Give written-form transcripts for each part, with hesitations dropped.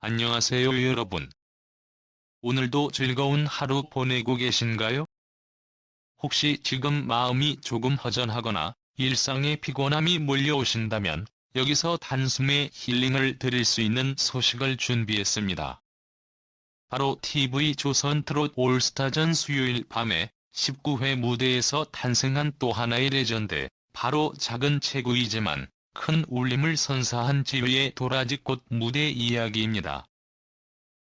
안녕하세요 여러분. 오늘도 즐거운 하루 보내고 계신가요? 혹시 지금 마음이 조금 허전하거나 일상의 피곤함이 몰려오신다면 여기서 단숨에 힐링을 드릴 수 있는 소식을 준비했습니다. 바로 TV조선 트롯 올스타전 수요일 밤에 19회 무대에서 탄생한 또 하나의 레전드, 바로 작은 체구이지만 큰 울림을 선사한 지휘의 도라지꽃 무대 이야기입니다.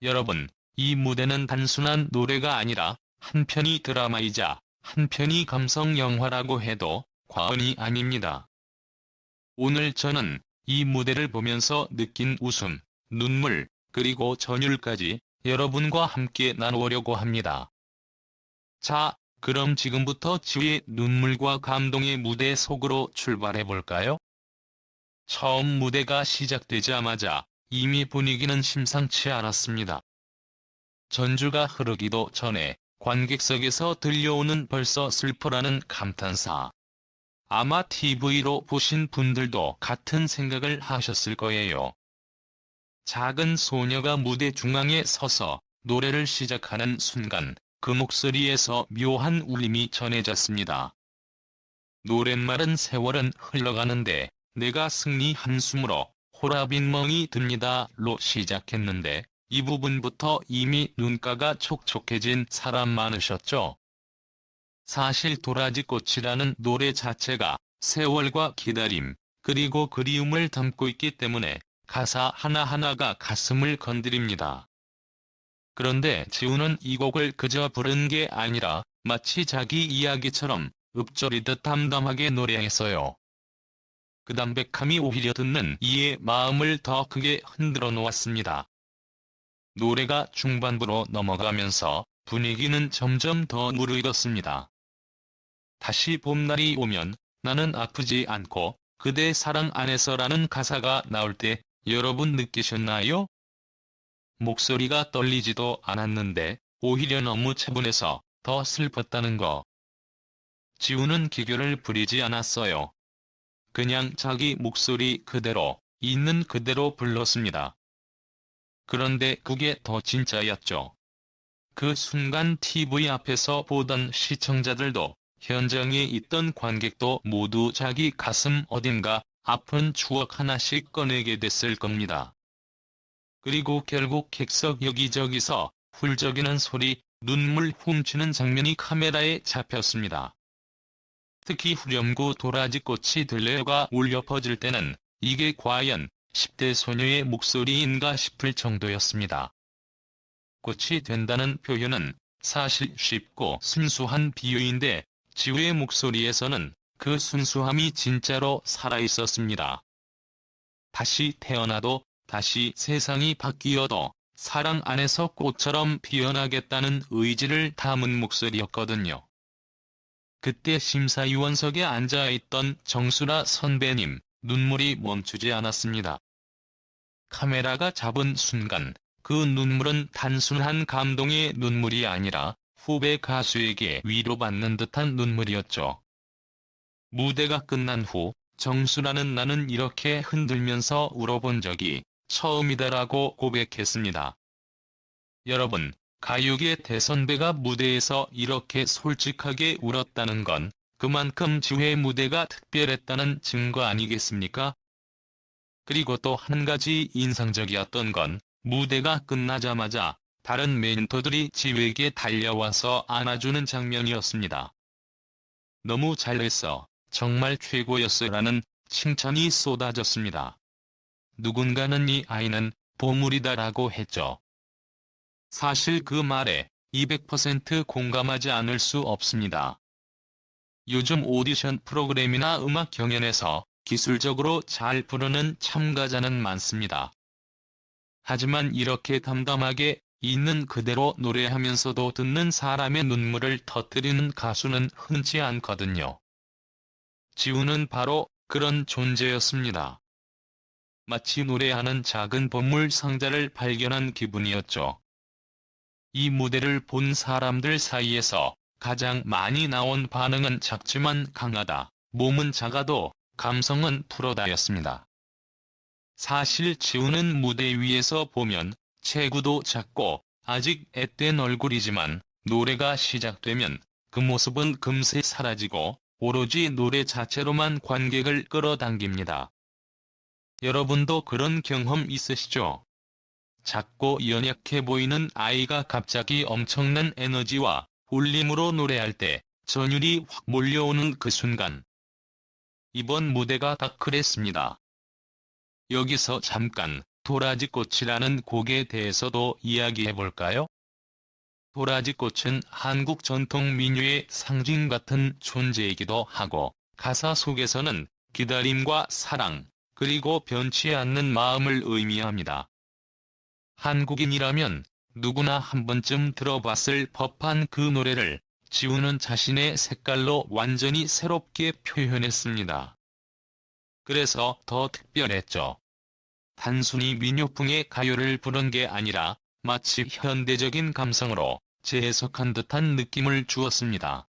여러분, 이 무대는 단순한 노래가 아니라 한편이 드라마이자 한편이 감성 영화라고 해도 과언이 아닙니다. 오늘 저는 이 무대를 보면서 느낀 웃음, 눈물, 그리고 전율까지 여러분과 함께 나누려고 합니다. 자, 그럼 지금부터 지휘의 눈물과 감동의 무대 속으로 출발해볼까요? 처음 무대가 시작되자마자 이미 분위기는 심상치 않았습니다. 전주가 흐르기도 전에 관객석에서 들려오는 벌써 슬퍼라는 감탄사. 아마 TV로 보신 분들도 같은 생각을 하셨을 거예요. 작은 소녀가 무대 중앙에 서서 노래를 시작하는 순간 그 목소리에서 묘한 울림이 전해졌습니다. 노랫말은 세월은 흘러가는데 내가 승리 한숨으로 호라빈 멍이 듭니다로 시작했는데 이 부분부터 이미 눈가가 촉촉해진 사람 많으셨죠? 사실 도라지꽃이라는 노래 자체가 세월과 기다림, 그리고 그리움을 담고 있기 때문에 가사 하나하나가 가슴을 건드립니다. 그런데 지우는 이 곡을 그저 부른 게 아니라 마치 자기 이야기처럼 읊조리듯 담담하게 노래했어요. 그 담백함이 오히려 듣는 이의 마음을 더 크게 흔들어 놓았습니다. 노래가 중반부로 넘어가면서 분위기는 점점 더 무르익었습니다. 다시 봄날이 오면 나는 아프지 않고 그대 사랑 안에서라는 가사가 나올 때 여러분 느끼셨나요? 목소리가 떨리지도 않았는데 오히려 너무 차분해서 더 슬펐다는 거. 지우는 기교를 부리지 않았어요. 그냥 자기 목소리 그대로, 있는 그대로 불렀습니다. 그런데 그게 더 진짜였죠. 그 순간 TV 앞에서 보던 시청자들도, 현장에 있던 관객도 모두 자기 가슴 어딘가 아픈 추억 하나씩 꺼내게 됐을 겁니다. 그리고 결국 객석 여기저기서 훌쩍이는 소리, 눈물 훔치는 장면이 카메라에 잡혔습니다. 특히 후렴구 도라지꽃이 들려가 울려 퍼질 때는 이게 과연 10대 소녀의 목소리인가 싶을 정도였습니다. 꽃이 된다는 표현은 사실 쉽고 순수한 비유인데 지우의 목소리에서는 그 순수함이 진짜로 살아있었습니다. 다시 태어나도, 다시 세상이 바뀌어도 사랑 안에서 꽃처럼 피어나겠다는 의지를 담은 목소리였거든요. 그때 심사위원석에 앉아있던 정수라 선배님, 눈물이 멈추지 않았습니다. 카메라가 잡은 순간 그 눈물은 단순한 감동의 눈물이 아니라 후배 가수에게 위로받는 듯한 눈물이었죠. 무대가 끝난 후 정수라는 나는 이렇게 흔들면서 울어본 적이 처음이다라고 고백했습니다. 여러분, 가요계 대선배가 무대에서 이렇게 솔직하게 울었다는 건 그만큼 지휘의 무대가 특별했다는 증거 아니겠습니까? 그리고 또 한 가지 인상적이었던 건 무대가 끝나자마자 다른 멘토들이 지휘에게 달려와서 안아주는 장면이었습니다. 너무 잘했어, 정말 최고였어라는 칭찬이 쏟아졌습니다. 누군가는 이 아이는 보물이다라고 했죠. 사실 그 말에 200% 공감하지 않을 수 없습니다. 요즘 오디션 프로그램이나 음악 경연에서 기술적으로 잘 부르는 참가자는 많습니다. 하지만 이렇게 담담하게 있는 그대로 노래하면서도 듣는 사람의 눈물을 터뜨리는 가수는 흔치 않거든요. 지우는 바로 그런 존재였습니다. 마치 노래하는 작은 보물 상자를 발견한 기분이었죠. 이 무대를 본 사람들 사이에서 가장 많이 나온 반응은 작지만 강하다, 몸은 작아도 감성은 푸르다였습니다. 사실 지우는 무대 위에서 보면 체구도 작고 아직 앳된 얼굴이지만 노래가 시작되면 그 모습은 금세 사라지고 오로지 노래 자체로만 관객을 끌어당깁니다. 여러분도 그런 경험 있으시죠? 작고 연약해 보이는 아이가 갑자기 엄청난 에너지와 울림으로 노래할 때 전율이 확 몰려오는 그 순간. 이번 무대가 다 그랬습니다. 여기서 잠깐 도라지꽃이라는 곡에 대해서도 이야기해볼까요? 도라지꽃은 한국 전통 민요의 상징 같은 존재이기도 하고 가사 속에서는 기다림과 사랑, 그리고 변치 않는 마음을 의미합니다. 한국인이라면 누구나 한 번쯤 들어봤을 법한 그 노래를 지우는 자신의 색깔로 완전히 새롭게 표현했습니다. 그래서 더 특별했죠. 단순히 민요풍의 가요를 부른 게 아니라 마치 현대적인 감성으로 재해석한 듯한 느낌을 주었습니다.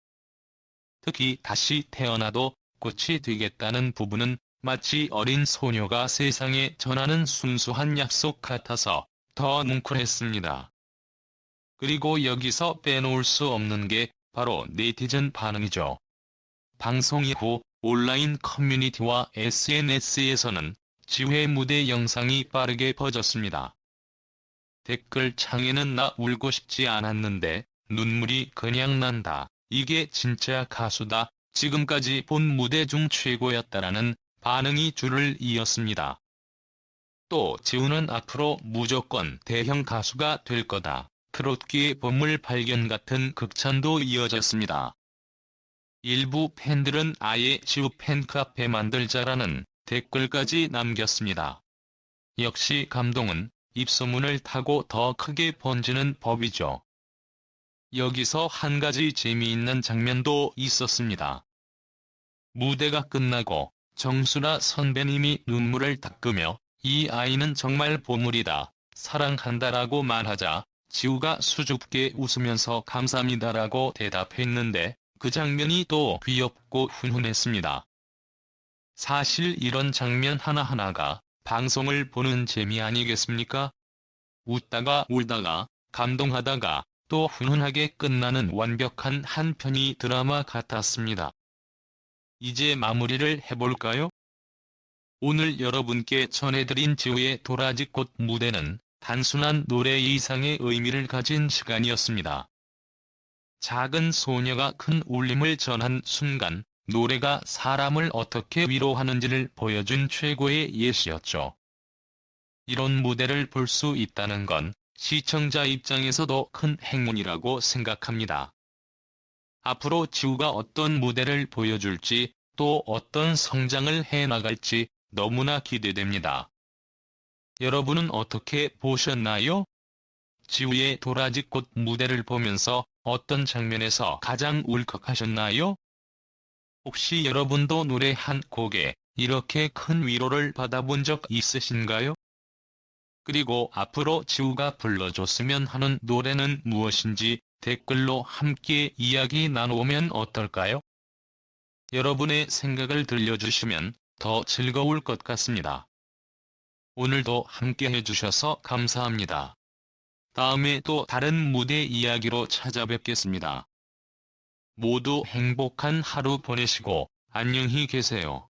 특히 다시 태어나도 꽃이 되겠다는 부분은 마치 어린 소녀가 세상에 전하는 순수한 약속 같아서 더 뭉클했습니다. 그리고 여기서 빼놓을 수 없는 게 바로 네티즌 반응이죠. 방송 이후 온라인 커뮤니티와 SNS에서는 지우의 무대 영상이 빠르게 퍼졌습니다. 댓글창에는 나 울고 싶지 않았는데 눈물이 그냥 난다. 이게 진짜 가수다. 지금까지 본 무대 중 최고였다라는 반응이 줄을 이었습니다. 또 지우는 앞으로 무조건 대형 가수가 될 거다. 트롯계의 보물 발견 같은 극찬도 이어졌습니다. 일부 팬들은 아예 지우 팬카페 만들자라는 댓글까지 남겼습니다. 역시 감동은 입소문을 타고 더 크게 번지는 법이죠. 여기서 한 가지 재미있는 장면도 있었습니다. 무대가 끝나고 정수라 선배님이 눈물을 닦으며 이 아이는 정말 보물이다, 사랑한다라고 말하자 지우가 수줍게 웃으면서 감사합니다라고 대답했는데 그 장면이 또 귀엽고 훈훈했습니다. 사실 이런 장면 하나하나가 방송을 보는 재미 아니겠습니까? 웃다가 울다가 감동하다가 또 훈훈하게 끝나는 완벽한 한 편의 드라마 같았습니다. 이제 마무리를 해볼까요? 오늘 여러분께 전해드린 지우의 도라지꽃 무대는 단순한 노래 이상의 의미를 가진 시간이었습니다. 작은 소녀가 큰 울림을 전한 순간, 노래가 사람을 어떻게 위로하는지를 보여준 최고의 예시였죠. 이런 무대를 볼 수 있다는 건 시청자 입장에서도 큰 행운이라고 생각합니다. 앞으로 지우가 어떤 무대를 보여줄지, 또 어떤 성장을 해나갈지 너무나 기대됩니다. 여러분은 어떻게 보셨나요? 지우의 도라지꽃 무대를 보면서 어떤 장면에서 가장 울컥하셨나요? 혹시 여러분도 노래 한 곡에 이렇게 큰 위로를 받아본 적 있으신가요? 그리고 앞으로 지우가 불러줬으면 하는 노래는 무엇인지 댓글로 함께 이야기 나누면 어떨까요? 여러분의 생각을 들려주시면 더 즐거울 것 같습니다. 오늘도 함께 해주셔서 감사합니다. 다음에 또 다른 무대 이야기로 찾아뵙겠습니다. 모두 행복한 하루 보내시고 안녕히 계세요.